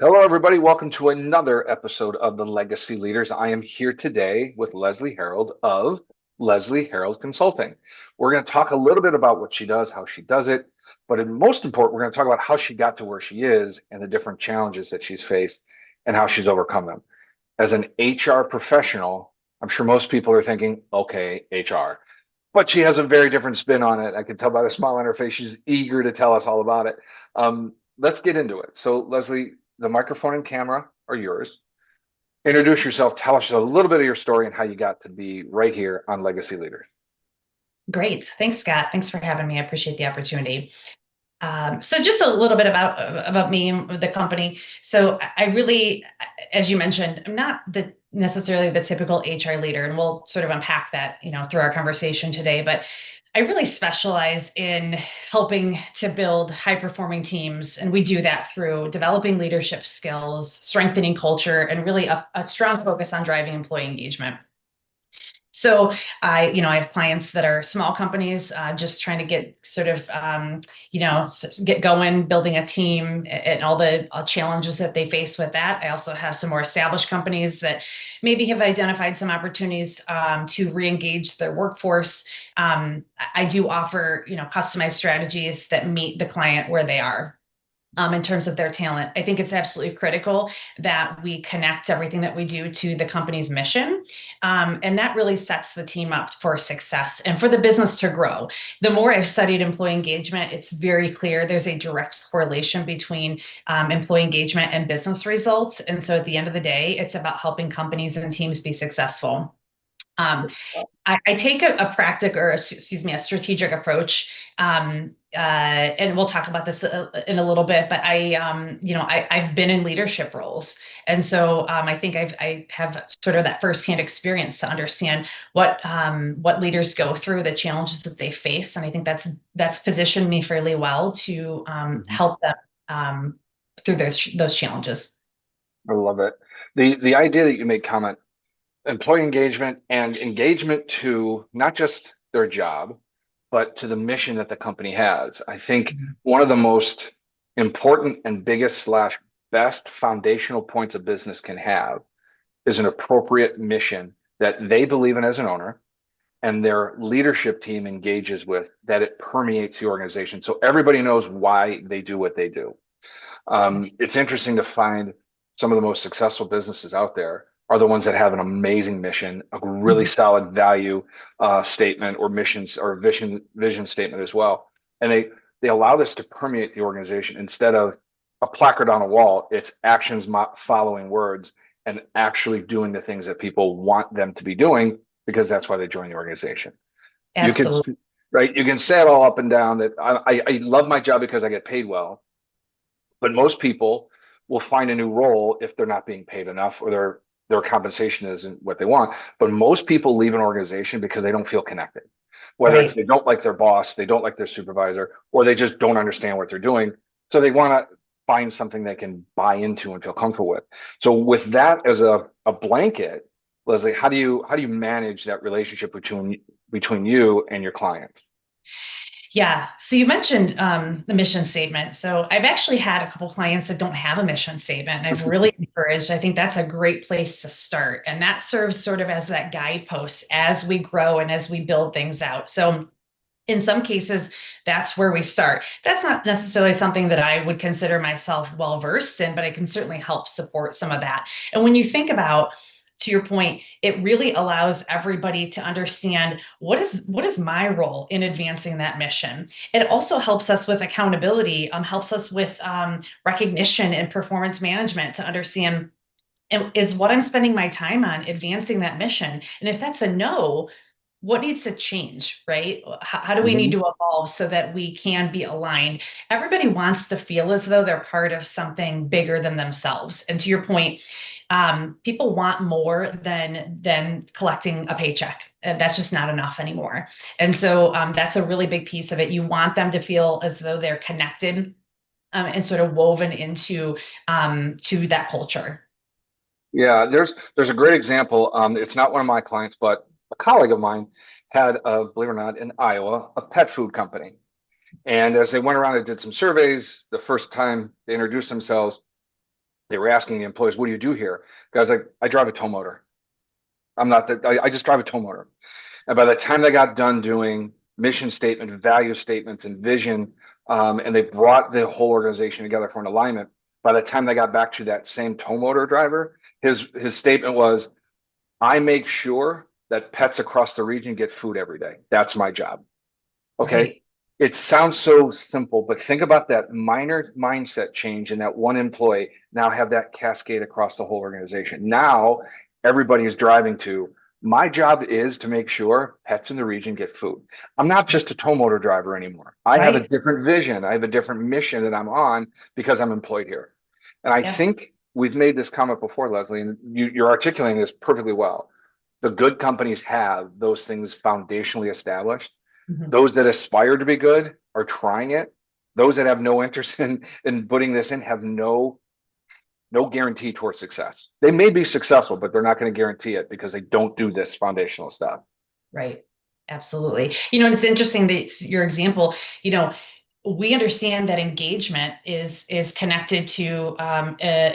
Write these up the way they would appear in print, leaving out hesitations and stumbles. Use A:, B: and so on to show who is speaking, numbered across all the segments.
A: Hello, everybody. Welcome to another episode of The Legacy Leaders. I am here today with Lesley Herald of Lesley Herald Consulting. We're going to talk a little bit about what she does, how she does it, but most important, we're going to talk about how she got to where she is and the different challenges that she's faced and how she's overcome them. As an HR professional, I'm sure most people are thinking, okay, HR. But she has a very different spin on it. I can tell by the smile on her face. She's eager to tell us all about it. Let's get into it. So, Lesley, the microphone and camera are yours. Introduce yourself. Tell us a little bit of your story and how you got to be right here on Legacy Leaders.
B: Great. Thanks, Scott. Thanks for having me. I appreciate the opportunity. So just a little bit about me and the company. So I really, as you mentioned, I'm not necessarily the typical HR leader, and we'll sort of unpack that, through our conversation today. But I really specialize in helping to build high performing teams, and we do that through developing leadership skills, strengthening culture, and really a strong focus on driving employee engagement. So I have clients that are small companies, just trying to get sort of, get going, building a team, and all the challenges that they face with that. I also have some more established companies that maybe have identified some opportunities to re-engage their workforce. I do offer, customized strategies that meet the client where they are in terms of their talent. I think it's absolutely critical that we connect everything that we do to the company's mission. And that really sets the team up for success and for the business to grow. The more I've studied employee engagement, it's very clear there's a direct correlation between employee engagement and business results. And so at the end of the day, it's about helping companies and teams be successful. Um, I take a practical, or excuse me, a strategic approach. And we'll talk about this in a little bit, but I've been in leadership roles. And so I think I have sort of that firsthand experience to understand what leaders go through, the challenges that they face. And I think that's positioned me fairly well to
A: Mhm.
B: help them through those challenges.
A: I love it. The idea that you made comment, employee engagement and engagement to not just their job, but to the mission that the company has. I think one of the most important and biggest slash best foundational points a business can have is an appropriate mission that they believe in as an owner and their leadership team engages with, that it permeates the organization. So everybody knows why they do what they do. It's interesting to find some of the most successful businesses out there are the ones that have an amazing mission, a really
B: Mhm.
A: solid value statement or missions or vision statement as well, and they allow this to permeate the organization instead of a placard on a wall. It's actions following words and actually doing the things that people want them to be doing because that's why they join the organization. You can
B: Absolutely.
A: right, you can say it all up and down that I love my job because I get paid well, but most people will find a new role if they're not being paid enough or their compensation isn't what they want. But most people leave an organization because they don't feel connected. Whether it's
B: Right.
A: they don't like their boss, they don't like their supervisor, or they just don't understand what they're doing. So they want to find something they can buy into and feel comfortable with. So with that as a blanket, Lesley, how do you manage that relationship between you and your clients?
B: Yeah. So you mentioned the mission statement. So I've actually had a couple clients that don't have a mission statement, and I've really encouraged. I think that's a great place to start, and that serves sort of as that guidepost as we grow and as we build things out. So in some cases, that's where we start. That's not necessarily something that I would consider myself well versed in, but I can certainly help support some of that. And when you think about, to your point, it really allows everybody to understand what is my role in advancing that mission. It also helps us with accountability, helps us with recognition and performance management to understand, is what I'm spending my time on advancing that mission. And if that's a no, what needs to change, right? How do we need
A: Mhm.
B: to evolve so that we can be aligned? Everybody wants to feel as though they're part of something bigger than themselves. And to your point, people want more than collecting a paycheck. That's just not enough anymore. And so that's a really big piece of it. You want them to feel as though they're connected and sort of woven into to that culture.
A: Yeah, there's a great example. It's not one of my clients, but a colleague of mine had, believe it or not, in Iowa, a pet food company. And as they went around and did some surveys, the first time they introduced themselves, They were asking the employees, "What do you do here?" Guys like, "I drive a tow motor. I'm not that. I just drive a tow motor." And by the time they got done doing mission statement, value statements, and vision, and they brought the whole organization together for an alignment, by the time they got back to that same tow motor driver, his statement was, "I make sure that pets across the region get food every day. That's my job." Okay.
B: Right.
A: It sounds so simple, but think about that minor mindset change in that one employee now have that cascade across the whole organization. Now everybody is driving to, my job is to make sure pets in the region get food. I'm not just a tow motor driver anymore. I have a
B: Right.
A: different vision. I have a different mission that I'm on because I'm employed here. And I
B: Yeah.
A: think we've made this comment before, Lesley, and you're articulating this perfectly well. The good companies have those things foundationally established.
B: Mhm.
A: Those that aspire to be good are trying it. Those that have no interest in putting this in have no guarantee towards success. They may be successful, but they're not going to guarantee it because they don't do this foundational stuff.
B: Right. Absolutely. And it's interesting that your example, we understand that engagement is connected to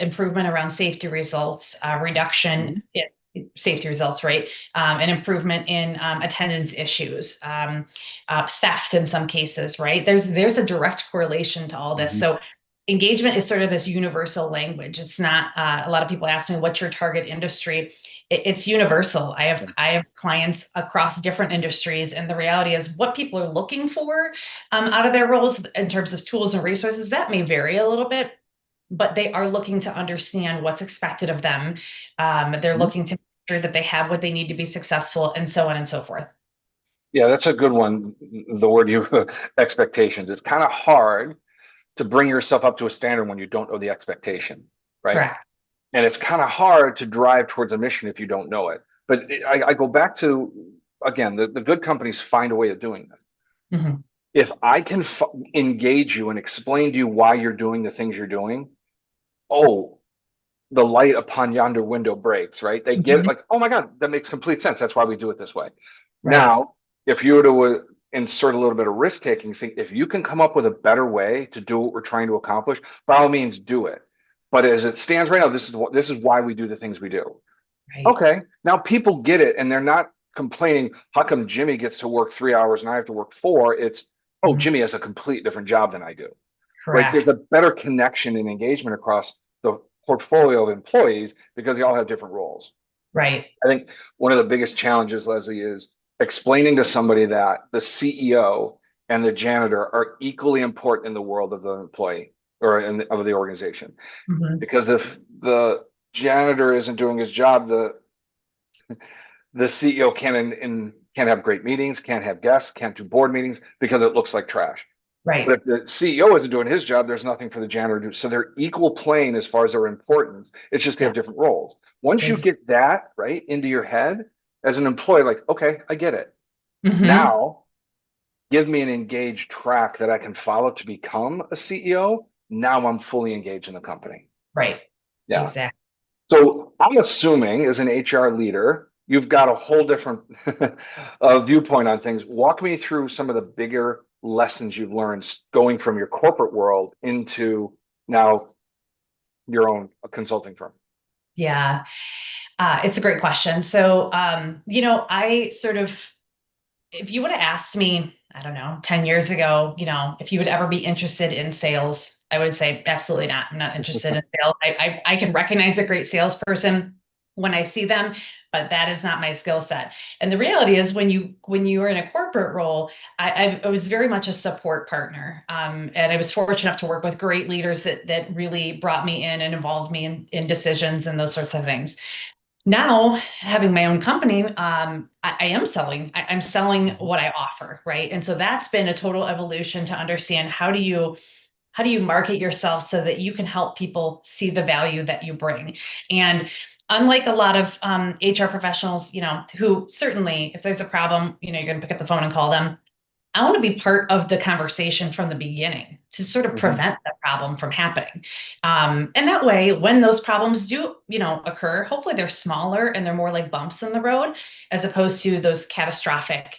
B: improvement around safety results, reduction
A: Mhm.
B: in safety results, right? And improvement in attendance issues, theft in some cases, right? There's a direct correlation to all this.
A: Mhm.
B: So engagement is sort of this universal language. It's not, a lot of people ask me, what's your target industry? It's universal. I have clients across different industries, and the reality is what people are looking for out of their roles in terms of tools and resources, that may vary a little bit, but they are looking to understand what's expected of them. They're
A: Mhm.
B: looking to make sure that they have what they need to be successful, and so on and so forth.
A: Yeah, that's a good one. The word you expectations. It's kind of hard to bring yourself up to a standard when you don't know the expectation, right?
B: Correct.
A: And it's kind of hard to drive towards a mission if you don't know it. But I go back to, again, the good companies find a way of doing this.
B: Hmm.
A: If I can engage you and explain to you why you're doing the things you're doing, oh, the light upon yonder window breaks, right? They get
B: Hmm.
A: like, oh my God, that makes complete sense. That's why we do it this way.
B: Right.
A: Now, if you were to insert a little bit of risk taking, think if you can come up with a better way to do what we're trying to accomplish, by all means, do it. But as it stands right now, this is why we do the things we do.
B: Right.
A: Okay, now people get it, and they're not complaining. How come Jimmy gets to work 3 hours and I have to work four? It's, oh,
B: Mhm.
A: Jimmy has a complete different job than I do, right? There's
B: Correct.
A: a better connection and engagement across the portfolio of employees because they all have different roles.
B: Right.
A: I think one of the biggest challenges, Lesley, is explaining to somebody that the CEO and the janitor are equally important in the world of the employee or of the organization.
B: Hmm.
A: Because if the janitor isn't doing his job, the CEO can't have great meetings, can't have guests, can't do board meetings because it looks like trash.
B: Right.
A: But if the CEO isn't doing his job, there's nothing for the janitor to do. So they're equal plane as far as their importance. It's just they
B: Yeah.
A: have different roles. Once you
B: Ex-
A: get that right into your head as an employee, like, okay, I get it.
B: hmm.
A: Now give me an engaged track that I can follow to become a CEO. Now I'm fully engaged in the company.
B: Right.
A: Yeah.
B: Exactly.
A: So I'm assuming as an HR leader, you've got a whole different viewpoint on things. Walk me through some of the bigger lessons you've learned going from your corporate world into now your own consulting firm.
B: Yeah. It's a great question. So, I sort of, if you would have asked me, I don't know, 10 years ago, if you would ever be interested in sales, I would say absolutely not. I'm not interested in sales. I can recognize a great salesperson when I see them, but that is not my skill set. And the reality is when you are in a corporate role, I was very much a support partner. And I was fortunate enough to work with great leaders that really brought me in and involved me in decisions and those sorts of things. Now having my own company, I am selling. I'm selling
A: Mhm.
B: what I offer, right? And so that's been a total evolution to understand how do you market yourself so that you can help people see the value that you bring. And unlike a lot of HR professionals, who certainly, if there's a problem, you're going to pick up the phone and call them. I want to be part of the conversation from the beginning to sort of
A: Mhm.
B: prevent that problem from happening. And that way, when those problems do, occur, hopefully they're smaller and they're more like bumps in the road as opposed to those catastrophic,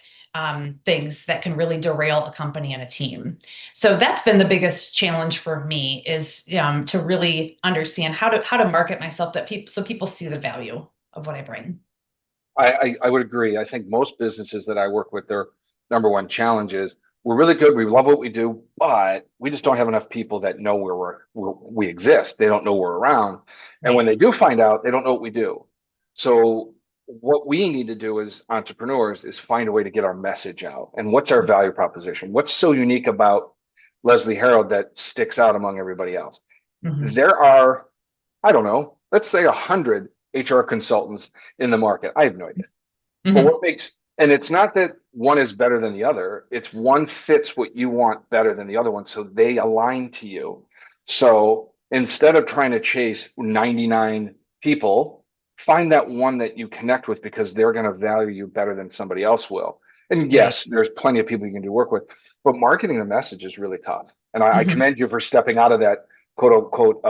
B: things that can really derail a company and a team. So that's been the biggest challenge for me is to really understand how to market myself that people so people see the value of what I bring.
A: I would agree. I think most businesses that I work with, their number one challenge is we're really good. We love what we do, but we just don't have enough people that know we exist. They don't know we're around. And when
B: Right.
A: they do find out, they don't know what we do. So what we need to do as entrepreneurs is find a way to get our message out. And what's our value proposition? What's so unique about Lesley Herald that sticks out among everybody else?
B: Hmm.
A: There are, I don't know, let's say 100 HR consultants in the market. I have no idea. But
B: Hmm.
A: what makes, and it's not that one is better than the other, it's one fits what you want better than the other one. So they align to you. So instead of trying to chase 99 people, find that one that you connect with because they're going to value you better than somebody else will. And
B: Right.
A: yes, there's plenty of people you can do work with, but marketing the message is really tough. And I
B: Hmm.
A: commend you for stepping out of that quote unquote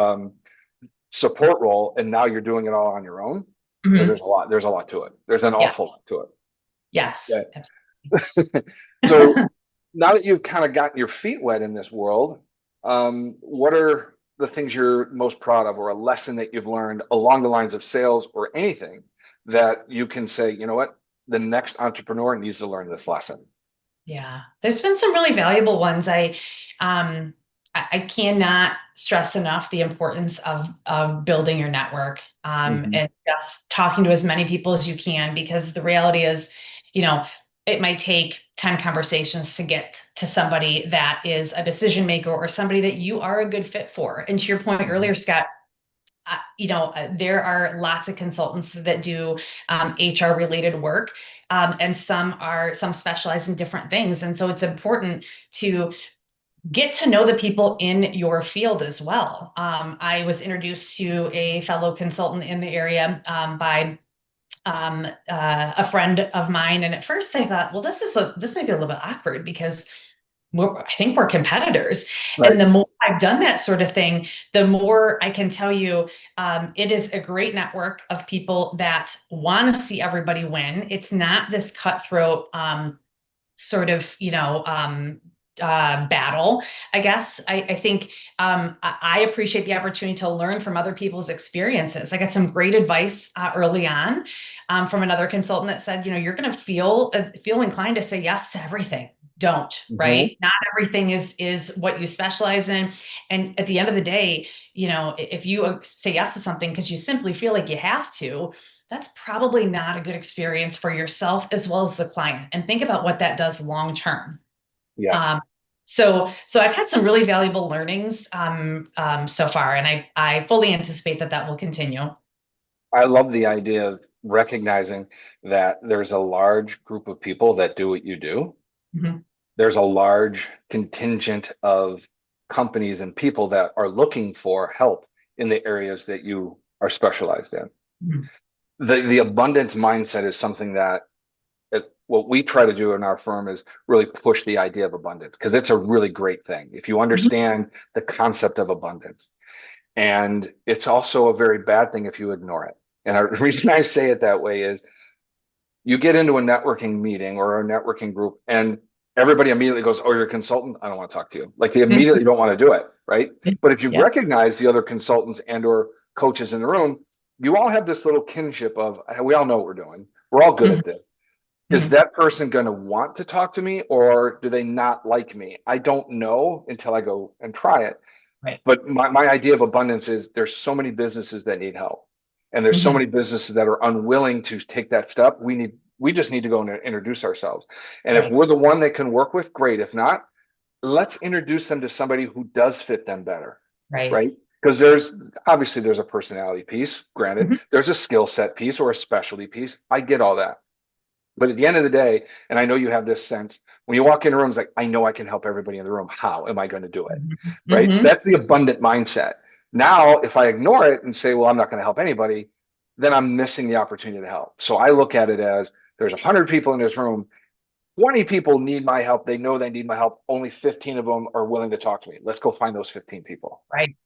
A: support role and now you're doing it all on your own because
B: Hmm.
A: there's a lot to it. There's an
B: Yeah.
A: awful lot to it.
B: Yes.
A: Yeah.
B: Absolutely.
A: So now that you've kind of gotten your feet wet in this world, what are the things you're most proud of, or a lesson that you've learned along the lines of sales or anything that you can say, you know what, the next entrepreneur needs to learn this lesson?
B: Yeah, there's been some really valuable ones. Um, I cannot stress enough the importance of building your network,
A: Hmm.
B: and just talking to as many people as you can, because the reality is, you know, it might take 10 conversations to get to somebody that is a decision maker or somebody that you are a good fit for. And to your point
A: Hmm.
B: earlier, Scott, there are lots of consultants that do HR related work, and some specialize in different things. And so it's important to get to know the people in your field as well. I was introduced to a fellow consultant in the area by a friend of mine, and at first I thought, well, this may be a little bit awkward because I think we're competitors.
A: Right.
B: And the more I've done that sort of thing, the more I can tell you, it is a great network of people that want to see everybody win. It's not this cutthroat sort of, battle, I guess. I think I appreciate the opportunity to learn from other people's experiences. I got some great advice early on from another consultant that said, you're going to feel inclined to say yes to everything. Don't,
A: Hmm.
B: right? Not everything is what you specialize in. And at the end of the day, if you say yes to something because you simply feel like you have to, that's probably not a good experience for yourself as well as the client. And think about what that does long term.
A: Yes.
B: Um, so I've had some really valuable learnings so far, and I fully anticipate that that will continue.
A: I love the idea of recognizing that there's a large group of people that do what you do.
B: Mhm.
A: There's a large contingent of companies and people that are looking for help in the areas that you are specialized in.
B: Mhm.
A: The abundance mindset is something that what we try to do in our firm is really push the idea of abundance because it's a really great thing if you
B: Mhm.
A: understand the concept of abundance. And it's also a very bad thing if you ignore it. And the reason I say it that way is you get into a networking meeting or a networking group and everybody immediately goes, oh, you're a consultant, I don't want to talk to you. Like they immediately don't want to do it, right? But if you
B: Yeah.
A: recognize the other consultants and or coaches in the room, you all have this little kinship of we all know what we're doing, we're all good
B: Mhm.
A: at this. Is
B: Mhm.
A: that person going to want to talk to me or do they not like me? I don't know until I go and try it.
B: Right.
A: But my idea of abundance is there's so many businesses that need help. And there's so
B: Mhm.
A: many businesses that are unwilling to take that step. We just need to go and introduce ourselves. And if
B: Right.
A: we're the one they can work with, great. If not, let's introduce them to somebody who does fit them better,
B: Right.
A: right? Because there's a personality piece, granted,
B: Mhm.
A: there's a skill set piece or a specialty piece. I get all that. But at the end of the day, and I know you have this sense, when you walk in a room, it's like, I know I can help everybody in the room. How am I going to do it?
B: Mhm.
A: Right?
B: Mhm.
A: That's the abundant mindset. Now, if I ignore it and say, well, I'm not going to help anybody, then I'm missing the opportunity to help. So I look at it as there's 100 people in this room. 20 people need my help. They know they need my help. Only 15 of them are willing to talk to me. Let's go find those 15 people.
B: Right.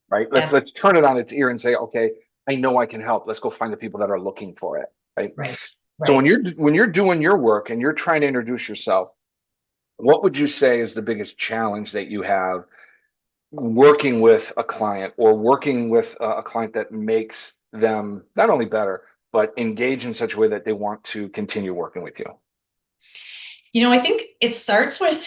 A: Right?
B: Yeah.
A: Let's turn it on its ear and say, okay, I know I can help. Let's go find the people that are looking for it. Right?
B: Right.
A: So
B: Right.
A: when you're doing your work and you're trying to introduce yourself, what would you say is the biggest challenge that you have working with a client or working with a client that makes them not only better, but engage in such a way that they want to continue working with you?
B: I think it starts with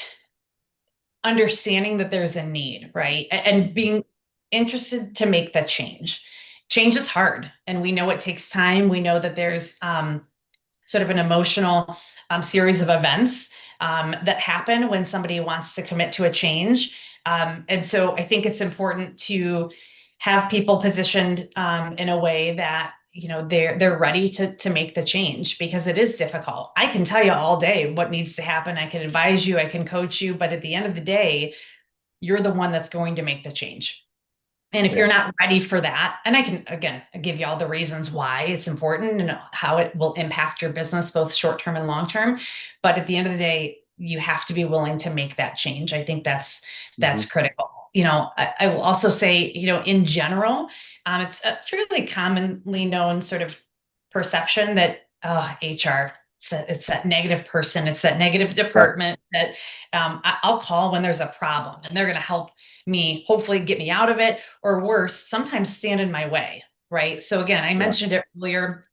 B: understanding that there's a need, right? And being interested to make that change. Change is hard, and we know it takes time. We know that there's sort of an emotional series of events that happen when somebody wants to commit to a change. And so I think it's important to have people positioned in a way that they're ready to make the change because it is difficult. I can tell you all day what needs to happen. I can advise you, I can coach you, but at the end of the day, you're the one that's going to make the change. And if you're
A: Yeah.
B: not ready for that, and I can, again, give you all the reasons why it's important and how it will impact your business, both short term and long term. But at the end of the day, you have to be willing to make that change. I think that's
A: Mhm.
B: critical. I will also say, in general, it's a fairly commonly known sort of perception that HR, it's that negative person, it's that negative
A: Right.
B: department that I'll call when there's a problem, and they're going to help me, hopefully get me out of it, or worse, sometimes stand in my way, right? So again, I
A: Yeah.
B: mentioned it earlier.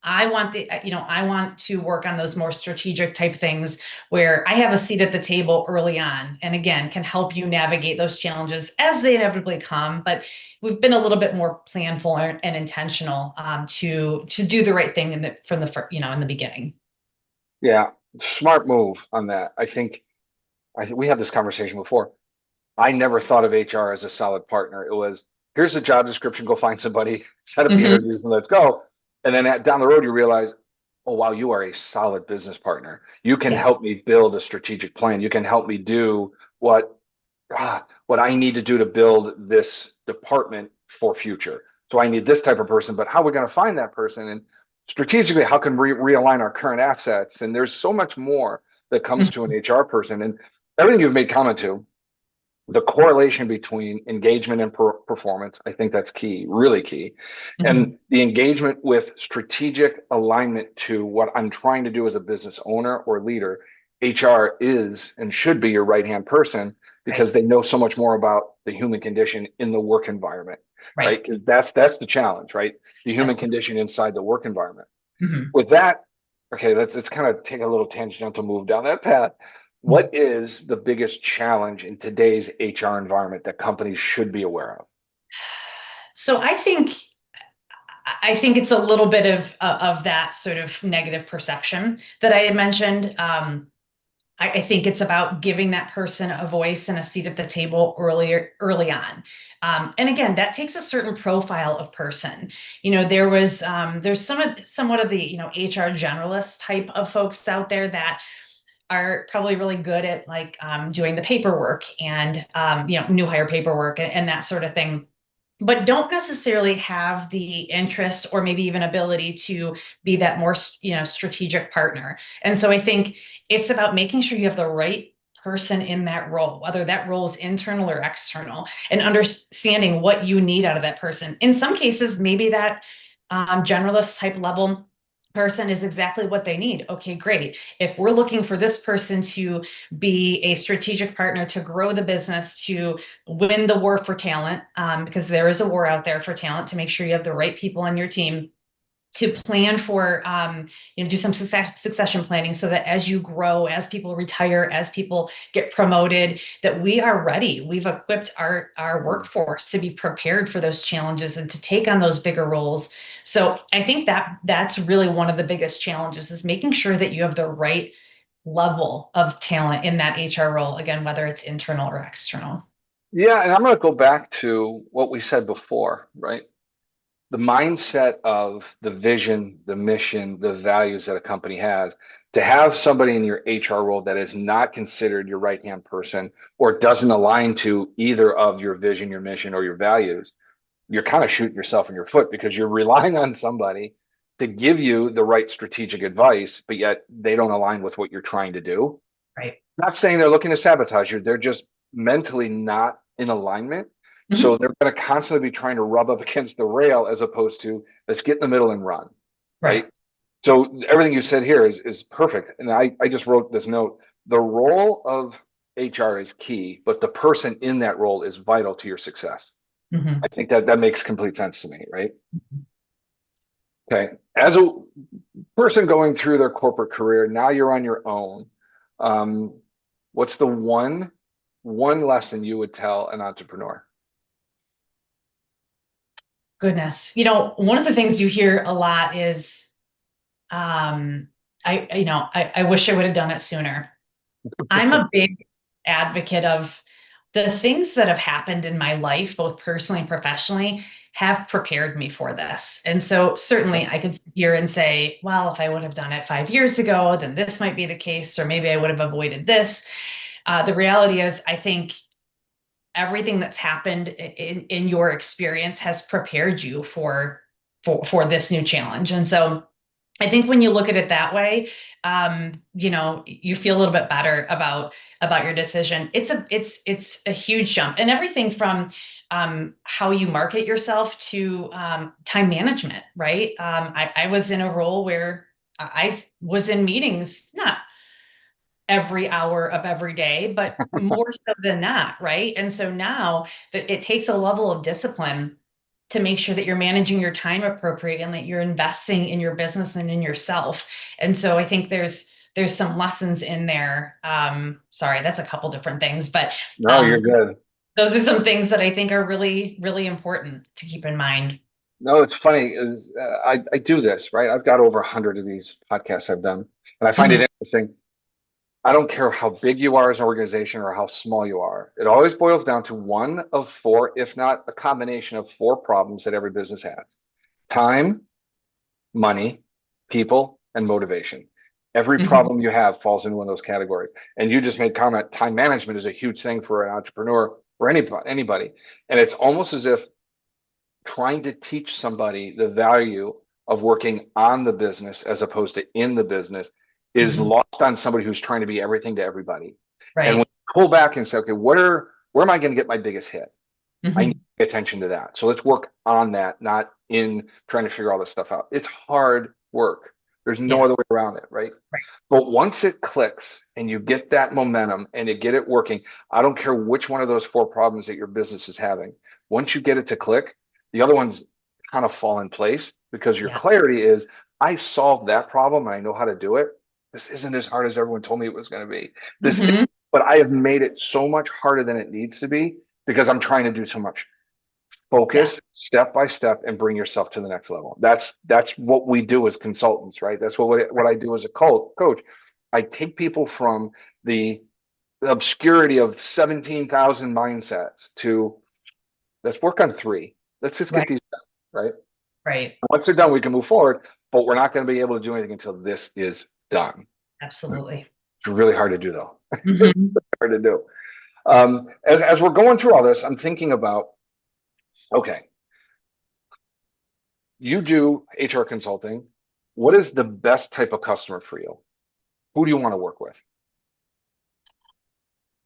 B: I want to work on those more strategic type things where I have a seat at the table early on, and again, can help you navigate those challenges as they inevitably come. But we've been a little bit more planful and intentional to do the right thing from the in the beginning.
A: Yeah. Smart move on that. I think we had this conversation before. I never thought of HR as a solid partner. It was, here's the job description, go find somebody, set up the
B: Hmm.
A: interviews, and let's go. And then down the road, you realize, oh, wow, you are a solid business partner. You can
B: Yeah.
A: help me build a strategic plan. You can help me do what I need to do to build this department for future. So I need this type of person, but how are we going to find that person? And strategically, how can we realign our current assets? And there's so much more that comes to an HR person. And everything you've made comment to, the correlation between engagement and performance, I think that's key, really key.
B: Hmm.
A: And the engagement with strategic alignment to what I'm trying to do as a business owner or leader, HR is and should be your right hand person
B: Right.
A: because they know so much more about the human condition in the work environment,
B: Right.
A: right? Because that's the challenge, right? The human
B: Absolutely.
A: condition inside the work environment.
B: Hmm.
A: With that, okay, let's kind of take a little tangential move down that path. What is the biggest challenge in today's HR environment that companies should be aware of?
B: So I think it's a little bit of that sort of negative perception that I had mentioned. I think it's about giving that person a voice and a seat at the table early on. And again, that takes a certain profile of person. There's somewhat of the HR generalist type of folks out there that are probably really good at like doing the paperwork and new hire paperwork and that sort of thing, but don't necessarily have the interest or maybe even ability to be that more strategic partner. And so I think it's about making sure you have the right person in that role, whether that role is internal or external, and understanding what you need out of that person. In some cases, maybe that generalist type level person is exactly what they need. Okay, great. If we're looking for this person to be a strategic partner to grow the business, to win the war for talent, because there is a war out there for talent, to make sure you have the right people on your team, to plan for do some succession planning so that as you grow, as people retire, as people get promoted, that we are ready. We've equipped our workforce to be prepared for those challenges and to take on those bigger roles. So I think that's really one of the biggest challenges, is making sure that you have the right level of talent in that HR role, again, whether it's internal or external.
A: Yeah, and I'm going to go back to what we said before, right? The mindset of the vision, the mission, the values that a company has, to have somebody in your HR role that is not considered your right hand person or doesn't align to either of your vision, your mission, or your values, you're kind of shooting yourself in your foot because you're relying on somebody to give you the right strategic advice, but yet they don't align with what you're trying to do.
B: Right.
A: Not saying they're looking to sabotage you, they're just mentally not in alignment. So
B: Mhm.
A: they're going to constantly be trying to rub up against the rail as opposed to let's get in the middle and run,
B: Right.
A: right? So everything you said here is perfect. And I just wrote this note. The role of HR is key, but the person in that role is vital to your success. I
B: Mhm.
A: think that that makes complete sense to me, right? Okay. As a person going through their corporate career, now you're on your own. Um, what's the one lesson you would tell an entrepreneur?
B: Goodness. One of the things you hear a lot is, um, I wish I would have done it sooner. I'm a big advocate of the things that have happened in my life, both personally and professionally, have prepared me for this. And so certainly I could sit here and say, well, if I would have done it 5 years ago, then this might be the case, or maybe I would have avoided this. The reality is, I think everything that's happened in your experience has prepared you for this new challenge. And so I think when you look at it that way, you feel a little bit better about your decision. It's a huge jump, and everything from how you market yourself to time management, right? I was in a role where I was in meetings, not every hour of every day, but more so than that, right? And so now that it takes a level of discipline to make sure that you're managing your time appropriately and that you're investing in your business and in yourself. And so I think there's some lessons in there. Sorry, that's a couple different things, but
A: No, you're
B: um,
A: good.
B: those are some things that I think are really, really important to keep in mind.
A: No, it's funny is I do this, right? I've got over 100 of these podcasts I've done, and I find
B: Mhm,
A: it interesting. I don't care how big you are as an organization or how small you are. It always boils down to one of four, if not a combination of four problems that every business has: time, money, people, and motivation. Every
B: mhm,
A: problem you have falls into one of those categories. And you just made comment, time management is a huge thing for an entrepreneur or anybody. And it's almost as if trying to teach somebody the value of working on the business as opposed to in the business is
B: mhm.
A: lost on somebody who's trying to be everything to everybody. And when
B: Right.
A: you pull back and say, okay, where am I going to get my biggest hit? I need to
B: Mhm.
A: pay attention to that. So let's work on that, not in trying to figure all this stuff out. It's hard work. There's no
B: Yeah.
A: other way around it, right?
B: Right.
A: But once it clicks and you get that momentum and you get it working, I don't care which one of those four problems that your business is having. Once you get it to click, the other ones kind of fall in place because your
B: Yeah.
A: clarity is, I solved that problem and I know how to do it. This isn't as hard as everyone told me it was going to be. This,
B: Mhm.
A: but I have made it so much harder than it needs to be because I'm trying to do so much.
B: Yeah.
A: Focus step by step and bring yourself to the next level. That's what we do as consultants, right? That's what I do as a coach. I take people from the obscurity of 17,000 mindsets to let's work on three. Let's just get
B: Right.
A: these done, right?
B: Right.
A: Once they're done, we can move forward, but we're not going to be able to do anything until this is done.
B: Absolutely.
A: It's really hard to do, though.
B: Mhm.
A: Hard to do. As we're going through all this, I'm thinking about okay, you do HR consulting. What is the best type of customer for you? Who do you want to work with?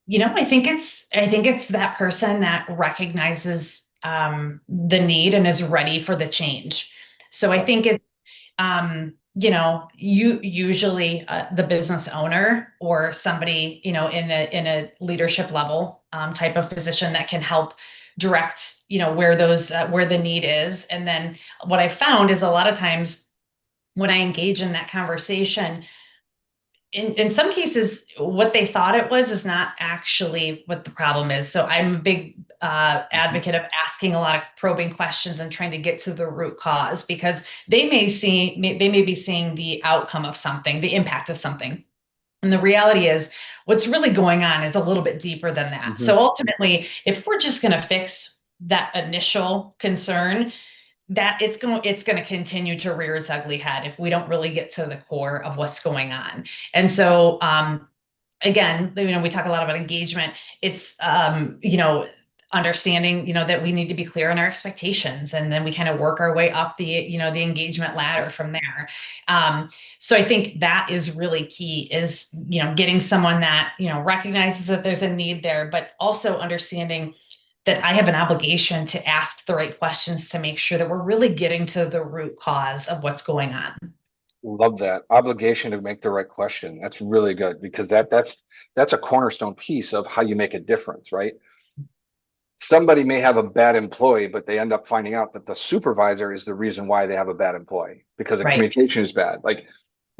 B: I think it's that person that recognizes the need and is ready for the change. So I
A: Okay.
B: think it's you usually the business owner or somebody in a leadership level type of position that can help direct where the need is. And then what I found is a lot of times when I engage in that conversation, in some cases, what they thought it was is not actually what the problem is. So I'm a big
A: Mhm.
B: advocate of asking a lot of probing questions and trying to get to the root cause because they may be seeing the outcome of something, the impact of something. And the reality is, what's really going on is a little bit deeper than that.
A: Mhm.
B: So ultimately, if we're just going to fix that initial concern, that it's going to continue to rear its ugly head if we don't really get to the core of what's going on. And so again, we talk a lot about engagement. It's understanding that we need to be clear on our expectations, and then we kind of work our way up the engagement ladder from there. um, so I think that is really key, is getting someone that recognizes that there's a need there, but also understanding that I have an obligation to ask the right questions to make sure that we're really getting to the root cause of what's going on.
A: Love that obligation to make the right question. That's really good because that's a cornerstone piece of how you make a difference, right? Somebody may have a bad employee, but they end up finding out that the supervisor is the reason why they have a bad employee because the
B: Right,
A: communication is bad. Like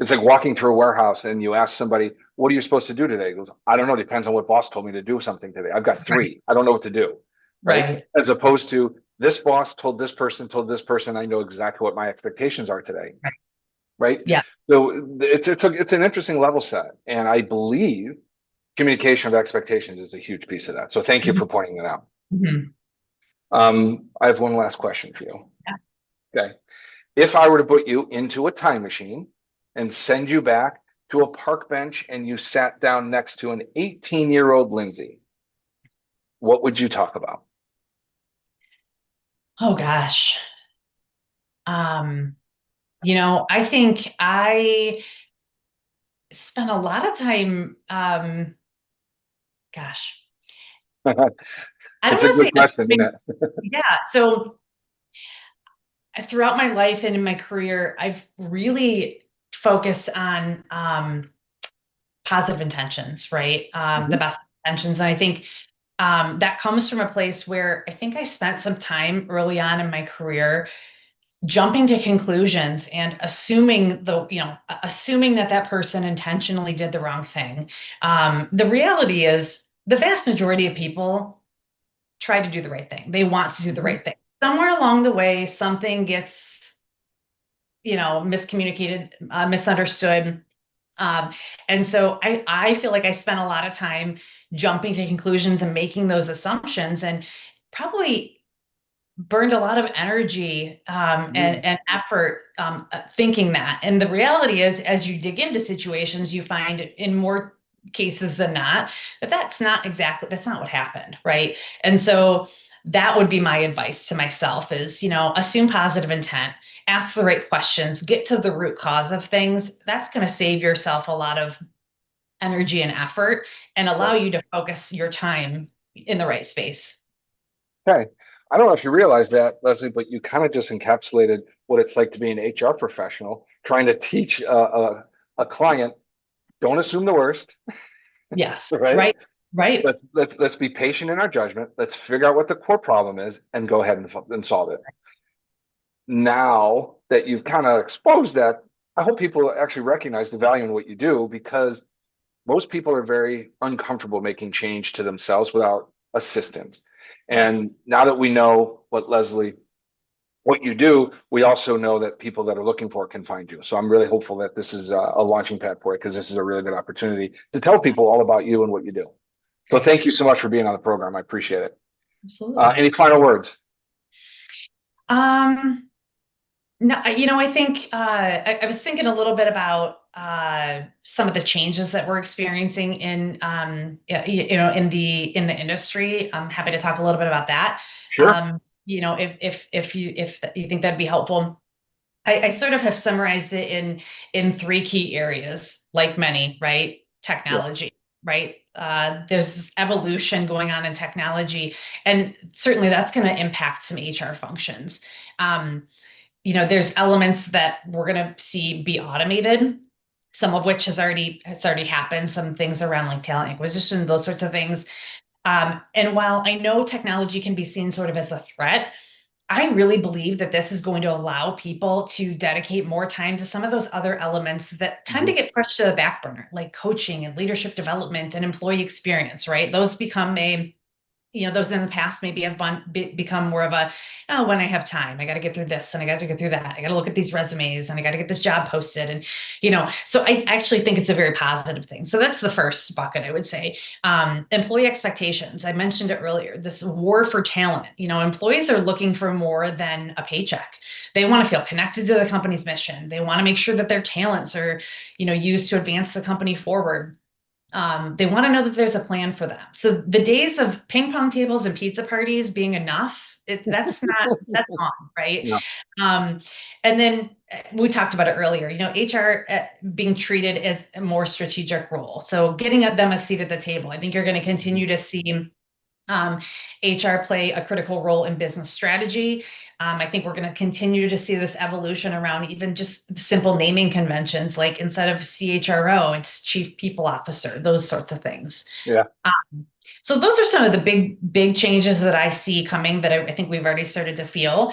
A: it's like walking through a warehouse and you ask somebody, "What are you supposed to do today?" He goes, "I don't know. Depends on what boss told me to do something today. I've got
B: right,
A: three. I don't know what to do." Right?
B: right.
A: As opposed to this boss told this person, I know exactly what my expectations are today.
B: Right.
A: Right?
B: Yeah.
A: So it's an interesting level set, and I believe communication of expectations is a huge piece of that. So thank you for pointing that out.
B: Mhm.
A: I have one last question for you. Okay. If I were to put you into a time machine and send you back to a park bench and you sat down next to an 18-year-old Lindsay, what would you talk about?
B: Oh gosh. I think I spent a lot of time, gosh, I don't
A: It's a
B: want to
A: good
B: say
A: question, isn't it?
B: yeah. So throughout my life and in my career, I've really focused on positive intentions, right? The
A: Mhm.
B: best intentions. And I think that comes from a place where I think I spent some time early on in my career jumping to conclusions and assuming that that person intentionally did the wrong thing. The reality is the vast majority of people try to do the right thing. They want to do the
A: Mhm.
B: right thing. Somewhere along the way, something gets, miscommunicated, misunderstood. Um, and so I feel like I spent a lot of time jumping to conclusions and making those assumptions and probably burned a lot of energy
A: Mhm.
B: and effort thinking that. And the reality is, as you dig into situations, you find in more cases than not that that's not what happened, right? And so that would be my advice to myself is, assume positive intent, ask the right questions, get to the root cause of things. That's going to save yourself a lot of energy and effort and allow
A: Yep.
B: you to focus your time in the right space.
A: Okay. I don't know if you realize that, Leslie, but you kind of just encapsulated what it's like to be an HR professional trying to teach a client, don't assume the worst,
B: Yes,
A: right?
B: right, right.
A: Let's be patient in our judgment. Let's figure out what the core problem is and go ahead and solve it. Now that you've kind of exposed that, I hope people actually recognize the value in what you do because most people are very uncomfortable making change to themselves without assistance.
B: Right.
A: And now that we know what you do, we also know that people that are looking for it can find you. So I'm really hopeful that this is a launching pad for it because this is a really good opportunity to tell people all about you and what you do. So
B: Great.
A: thank you so much for being on the program. I appreciate it.
B: Absolutely.
A: Any final words?
B: Um, no, I think I was thinking a little bit about some of the changes that we're experiencing in in the industry. I'm happy to talk a little bit about that.
A: Sure.
B: If you think that'd be helpful. I sort of have summarized it in three key areas, like many, right?
A: Yeah.
B: Technology, right? There's this evolution going on in technology, and certainly that's going to impact some HR functions. Um, there's elements that we're going to see be automated, some of which has already happened. Some things around like talent acquisition, those sorts of things. And while I know technology can be seen sort of as a threat, I really believe that this is going to allow people to dedicate more time to some of those other elements that tend to
A: Mhm.
B: get pushed to the back burner, like coaching and leadership development and employee experience, right? Those in the past maybe have become more of a, oh, when I have time, I got to get through this and I got to get through that. I got to look at these resumes and I got to get this job posted. And, so I actually think it's a very positive thing. So that's the first bucket, I would say. Employee expectations. I mentioned it earlier, this war for talent. Employees are looking for more than a paycheck. They want to feel connected to the company's mission. They want to make sure that their talents are, used to advance the company forward. They want to know that there's a plan for them. So the days of ping pong tables and pizza parties being enough, that's on, right?
A: Yeah.
B: Um, and then we talked about it earlier, HR being treated as a more strategic role. So getting them a seat at the table. I think you're going to
A: Mhm.
B: continue to see Um, HR play a critical role in business strategy. I think we're going to continue to see this evolution around even just simple naming conventions, like instead of CHRO, it's Chief People Officer, those sorts of things.
A: Yeah.
B: So those are some of the big changes that I see coming that I think we've already started to feel.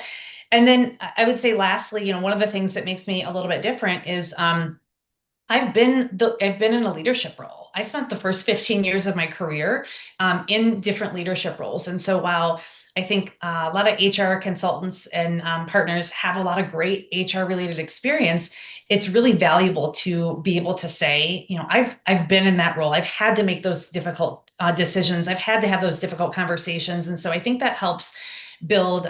B: And then I would say lastly, one of the things that makes me a little bit different is I've been in a leadership role. I spent the first 15 years of my career in different leadership roles. And so while I think a lot of HR consultants and partners have a lot of great HR related experience, it's really valuable to be able to say, I've been in that role. I've had to make those difficult decisions. I've had to have those difficult conversations. And so I think that helps build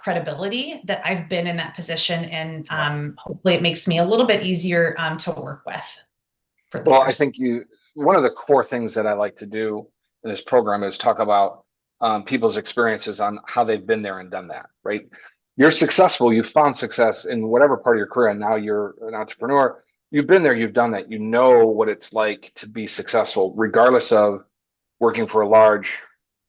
B: credibility that I've been in that position, and
A: Yeah.
B: hopefully it makes me a little bit easier to work with for
A: Well, I
B: leaders.
A: think one of the core things that I like to do in this program is talk about people's experiences on how they've been there and done that, right? You're successful, you found success in whatever part of your career, and now you're an entrepreneur. You've been there, you've done that. You know what it's like to be successful, regardless of working for a large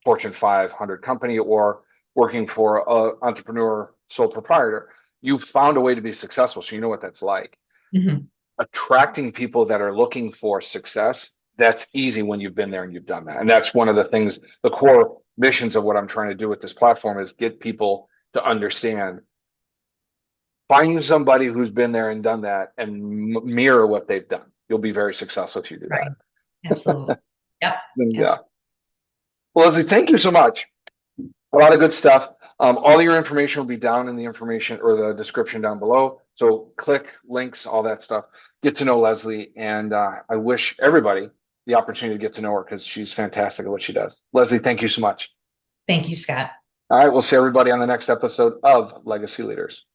A: Fortune 500 company or working for an entrepreneur, sole proprietor. You've found a way to be successful, so you know what that's like.
B: Mhm.
A: Attracting people that are looking for success, that's easy when you've been there and you've done that. And that's one of the things, the core missions of what I'm trying to do with this platform is get people to understand. Find somebody who's been there and done that and mirror what they've done. You'll be very successful if you do
B: Right.
A: that.
B: Absolutely. Yep.
A: And yeah.
B: Absolutely.
A: Well, Leslie, thank you so much. A lot of good stuff. All your information will be down in the information or the description down below. So click links, all that stuff. Get to know Leslie, and I wish everybody the opportunity to get to know her because she's fantastic at what she does. Leslie, thank you so much.
B: Thank you, Scott.
A: All right, we'll see everybody on the next episode of Legacy Leaders.